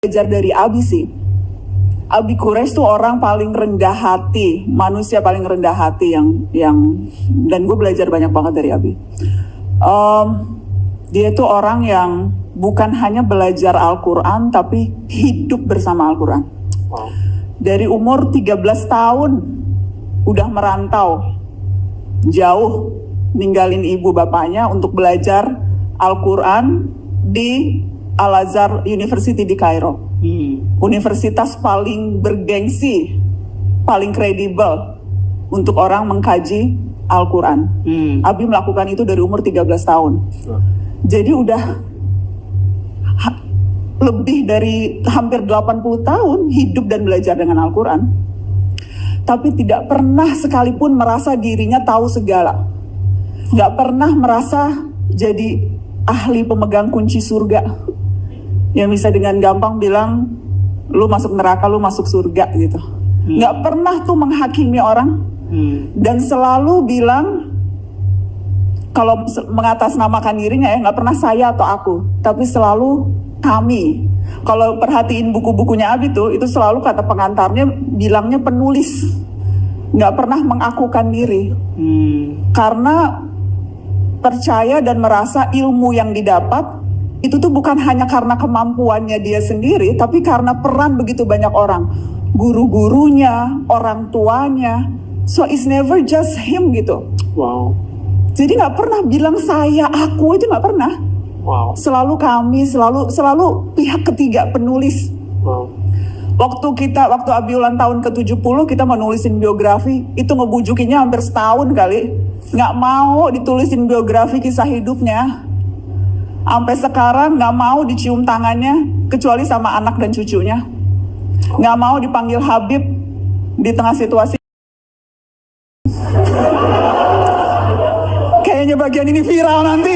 Belajar dari Abi sih. Abi Quraisy tuh orang paling rendah hati, manusia paling rendah hati yang dan gue belajar banyak banget dari Abi. Dia tuh orang yang bukan hanya belajar Al-Quran tapi hidup bersama Al-Quran. Wow. Dari umur 13 tahun udah merantau jauh, ninggalin ibu bapaknya untuk belajar Al-Quran di Al-Azhar University di Kairo. Universitas paling bergengsi, paling kredibel untuk orang mengkaji Al-Quran. Abi melakukan itu dari umur 13 tahun. Jadi udah lebih dari hampir 80 tahun hidup dan belajar dengan Al-Quran. Tapi tidak pernah sekalipun merasa dirinya tahu segala. Gak pernah merasa jadi ahli pemegang kunci surga yang bisa dengan gampang bilang lu masuk neraka, lu masuk surga gitu. Nggak pernah tuh menghakimi orang dan selalu bilang kalau mengatasnamakan dirinya ya, nggak pernah saya atau aku, tapi selalu kami. Kalau perhatiin buku-bukunya Abi tuh, itu selalu kata pengantarnya bilangnya penulis, nggak pernah mengakukan diri karena percaya dan merasa ilmu yang didapat itu tuh bukan hanya karena kemampuannya dia sendiri, tapi karena peran begitu banyak orang. Guru-gurunya, orang tuanya. So it's never just him gitu. Wow. Jadi gak pernah bilang saya, aku, itu gak pernah. Wow. Selalu kami, selalu pihak ketiga penulis. Wow. Waktu Abi ulang tahun ke-70, kita mau nulisin biografi, itu ngebujukinnya hampir setahun kali. Gak mau ditulisin biografi kisah hidupnya. Sampai sekarang gak mau dicium tangannya kecuali sama anak dan cucunya. Gak mau dipanggil Habib di tengah situasi. Kayaknya bagian ini viral nanti.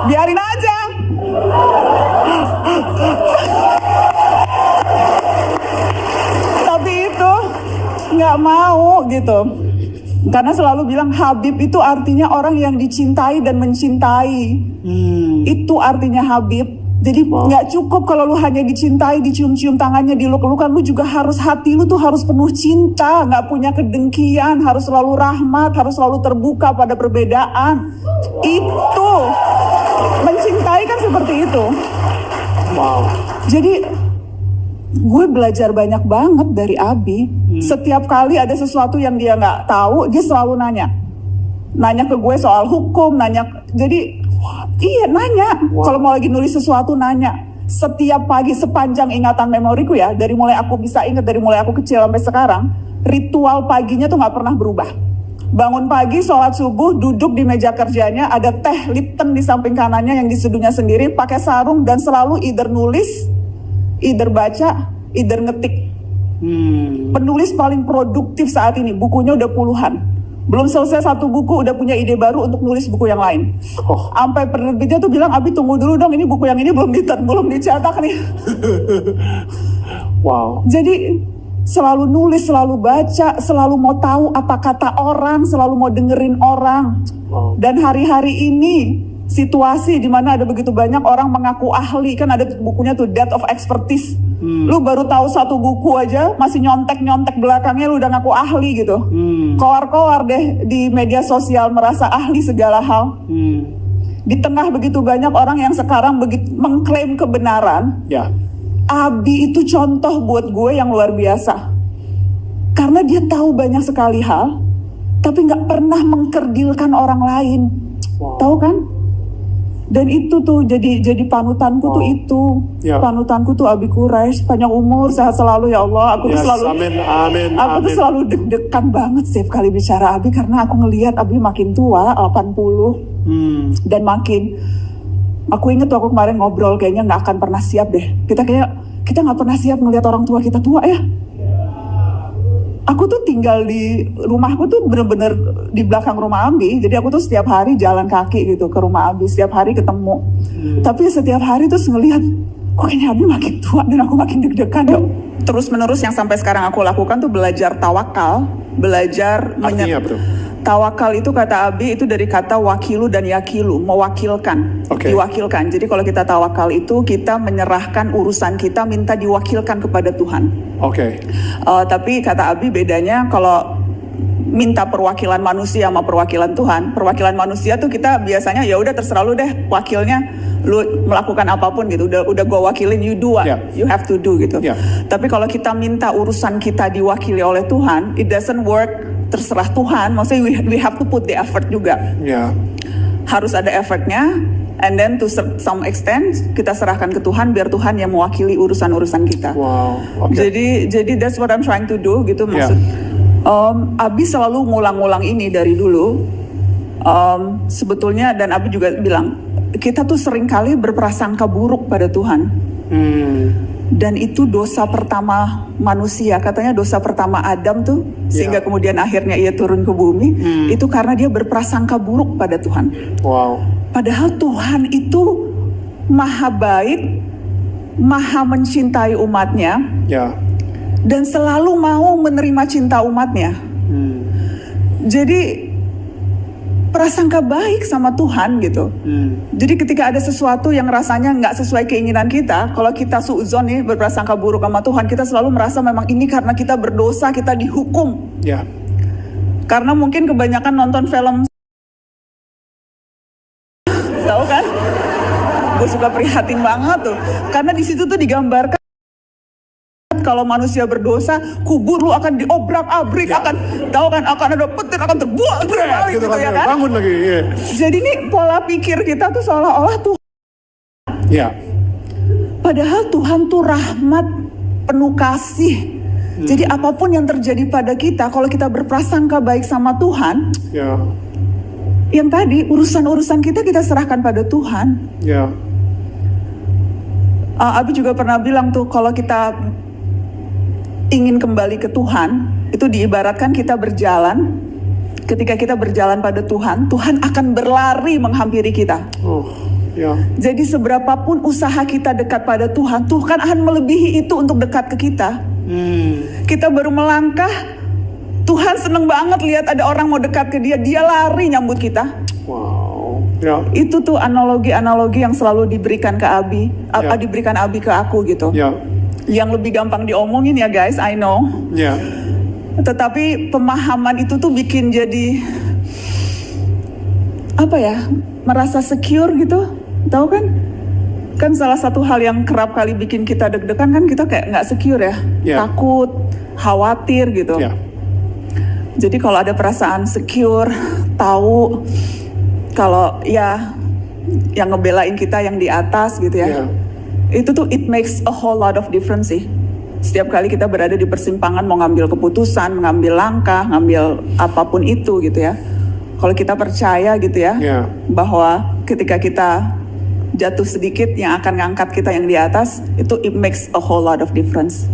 Biarin aja. Tapi itu gak mau gitu. Karena selalu bilang Habib itu artinya orang yang dicintai dan mencintai. Itu artinya Habib. Jadi nggak cukup kalau lu hanya dicintai, dicium-cium tangannya, diluk-lukan. Lu juga harus, hati lu tuh harus penuh cinta, nggak punya kedengkian, harus selalu rahmat, harus selalu terbuka pada perbedaan. Itu mencintai kan seperti itu. Wow. Jadi gue belajar banyak banget dari Abi. Setiap kali ada sesuatu yang dia nggak tahu, dia selalu nanya ke gue soal hukum, jadi iya nanya. Kalau mau lagi nulis sesuatu nanya. Setiap pagi sepanjang ingatan memoriku ya, dari mulai aku bisa ingat, dari mulai aku kecil sampai sekarang, ritual paginya tuh nggak pernah berubah. Bangun pagi, sholat subuh, duduk di meja kerjanya, ada teh Lipton di samping kanannya yang diseduhnya sendiri, pakai sarung dan selalu either nulis, either baca, either ngetik. Penulis paling produktif saat ini, bukunya udah puluhan. Belum selesai satu buku udah punya ide baru untuk nulis buku yang lain. Sampai penerbitnya tuh bilang, Abi tunggu dulu dong, ini buku yang ini belum dicetak nih. Wow. Jadi selalu nulis, selalu baca, selalu mau tahu apa kata orang, selalu mau dengerin orang. Wow. Dan hari-hari ini situasi di mana ada begitu banyak orang mengaku ahli, kan ada bukunya tuh Death of Expertise. Lu baru tahu satu buku aja masih nyontek belakangnya lu udah ngaku ahli gitu. Koar-koar deh di media sosial merasa ahli segala hal. Di tengah begitu banyak orang yang sekarang mengklaim kebenaran. Ya. Abi itu contoh buat gue yang luar biasa. Karena dia tahu banyak sekali hal, tapi nggak pernah mengkerdilkan orang lain. Wow. Tahu kan? Dan itu tuh jadi panutanku tuh itu. Ya. Panutanku tuh Abi Quraisy, panjang umur, sehat selalu ya Allah. Aku tuh selalu Amin. tuh selalu deg-degan banget setiap kali bicara Abi karena aku ngelihat Abi makin tua, 80. Dan makin aku inget waktu kemarin ngobrol kayaknya nggak akan pernah siap deh. Kita nggak pernah siap ngelihat orang tua kita tua ya. Aku tuh tinggal di rumahku tuh bener-bener di belakang rumah Abi. Jadi aku tuh setiap hari jalan kaki gitu ke rumah Abi, setiap hari ketemu. Tapi setiap hari terus ngelihat, kok kayaknya Abi makin tua dan aku makin deg-degan. Terus menerus yang sampai sekarang aku lakukan tuh belajar tawakal, belajar Artinya apa tuh? Tawakal itu kata Abi itu dari kata wakilu dan yakilu, mewakilkan, Oke. diwakilkan. Jadi kalau kita tawakal itu kita menyerahkan urusan kita, minta diwakilkan kepada Tuhan. Oke. Tapi kata Abi bedanya kalau minta perwakilan manusia sama perwakilan Tuhan. Perwakilan manusia tuh kita biasanya ya udah terserah lu deh, wakilnya lu melakukan apapun gitu. Udah gua wakilin, you do what you have to do gitu. Tapi kalau kita minta urusan kita diwakili oleh Tuhan, it doesn't work. Terserah Tuhan, maksudnya we have to put the effort juga. Harus ada effortnya, and then to some extent kita serahkan ke Tuhan biar Tuhan yang mewakili urusan-urusan kita. Jadi that's what I'm trying to do gitu maksud. Abi selalu ngulang-ngulang ini dari dulu. Sebetulnya dan Abi juga bilang kita tuh seringkali berprasangka buruk pada Tuhan. Dan itu dosa pertama manusia, katanya dosa pertama Adam tuh, sehingga kemudian akhirnya ia turun ke bumi, itu karena dia berprasangka buruk pada Tuhan. Padahal Tuhan itu maha baik, maha mencintai umatnya, dan selalu mau menerima cinta umatnya. Jadi prasangka baik sama Tuhan gitu. Jadi ketika ada sesuatu yang rasanya nggak sesuai keinginan kita, kalau kita suuzon nih berprasangka buruk sama Tuhan, kita selalu merasa memang ini karena kita berdosa, kita dihukum. Karena mungkin kebanyakan nonton film, tahu kan? Gue suka prihatin banget tuh, karena di situ tuh digambarkan kalau manusia berdosa, kubur lu akan diobrak-abrik, akan tahu kan, akan ada petir, akan terbuat gitu ya kan? Bangun lagi. Jadi ini pola pikir kita tuh seolah-olah tuh. Padahal Tuhan tuh rahmat, penuh kasih. Jadi apapun yang terjadi pada kita, kalau kita berprasangka baik sama Tuhan, yang tadi urusan-urusan kita serahkan pada Tuhan. Abi juga pernah bilang tuh kalau kita ingin kembali ke Tuhan, itu diibaratkan kita berjalan. Ketika kita berjalan pada Tuhan, Tuhan akan berlari menghampiri kita. Jadi seberapapun usaha kita dekat pada Tuhan, Tuhan akan melebihi itu untuk dekat ke kita. Kita baru melangkah, Tuhan seneng banget lihat ada orang mau dekat ke dia, dia lari nyambut kita. Itu tuh analogi-analogi yang selalu diberikan ke Abi, diberikan Abi ke aku gitu. Yang lebih gampang diomongin ya guys, I know. Tetapi pemahaman itu tuh bikin jadi apa ya, merasa secure gitu, tahu kan? Kan salah satu hal yang kerap kali bikin kita deg-degan kan kita kayak nggak secure ya, takut, khawatir gitu. Jadi kalau ada perasaan secure, tahu kalau ya yang ngebelain kita yang di atas gitu ya. Itu tuh it makes a whole lot of difference sih. Setiap kali kita berada di persimpangan mau ngambil keputusan, mengambil langkah, ngambil apapun itu gitu ya. Kalau kita percaya gitu ya, bahwa ketika kita jatuh sedikit yang akan ngangkat kita yang di atas, itu it makes a whole lot of difference.